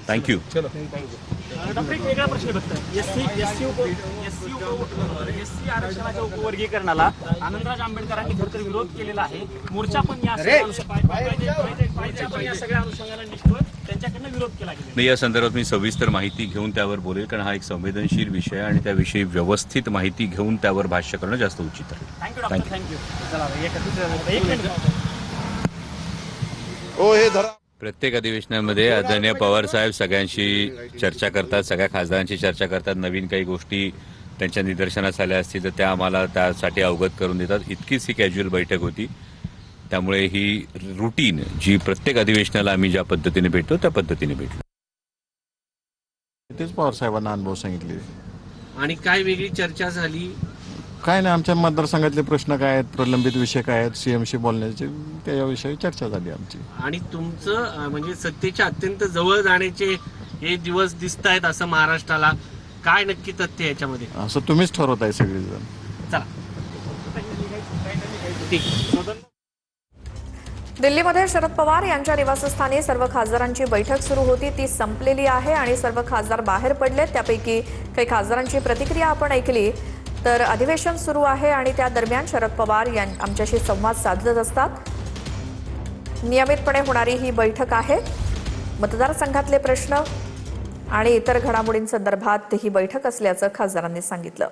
Thank you. Doctor एक वेगळा प्रश्न बघताय एससी आरक्षणाच्या उपवर्गीकरणाला आनंदराज आंबेडकरांनी खरंतर विरोध केलेला आहे. मोर्चा पण या सगळ्या अनुषंगाने निष्ठोर त्यांच्याकडनं विरोध केला गेला. नाही, या संदर्भात मी सविस्तर माहिती घेऊन त्यावर बोलेल, कारण हा एक संवेदनशील विषय आणि त्याविषयी व्यवस्थित माहिती घेऊन त्यावर भाष्य करणं जास्त उचित आहे. Thank you doctor, thank you. चला एक मिनिट. प्रत्येक अधिवेशनामध्ये आदरणीय पवार साहेब सगळ्यांशी चर्चा करतात, सगळ्या खासदारांची चर्चा करतात. नवीन काही गोष्टी त्यांच्या निदर्शनास आल्या असतील तर त्या आम्हाला त्यासाठी अवगत करून देतात. इतकीच ही कॅज्युअल बैठक होती. त्यामुळे ही रुटीन जी प्रत्येक अधिवेशनाला आम्ही ज्या पद्धतीने भेटतो त्या पद्धतीने भेटलो. तेच पवार साहेबांना अनुभव सांगितले. आणि काय वेगळी चर्चा झाली? काय नाही, आमच्या मतदारसंघातले प्रश्न काय आहेत, प्रलंबित विषय काय आहेत, सीएमशी बोलण्याचे त्याविषयी चर्चा झाली आमची. आणि तुमचं म्हणजे सत्तेच्या अत्यंत जवळ जाण्याचे हे दिवस दिसत आहेत असं महाराष्ट्राला, काय नक्की तथ्य याच्यामध्ये? असं तुम्हीच ठरवताय सगळेजण. चला दिल्लीमध्ये शरद पवार यांच्या निवासस्थानी सर्व खासदारांची बैठक सुरू होती. ती संपलेली आहे आणि सर्व खासदार बाहेर पडले. त्यापैकी काही खासदारांची प्रतिक्रिया आपण ऐकली. तर अधिवेशन सुरू आहे आणि त्या दरम्यान शरद पवार आमच्याशी संवाद साधत असतात. नियमितपणे होणारी ही बैठक आहे. मतदारसंघातले प्रश्न आणि इतर घडामोडींसंदर्भात ही बैठक असल्याचं खासदारांनी सांगितलं.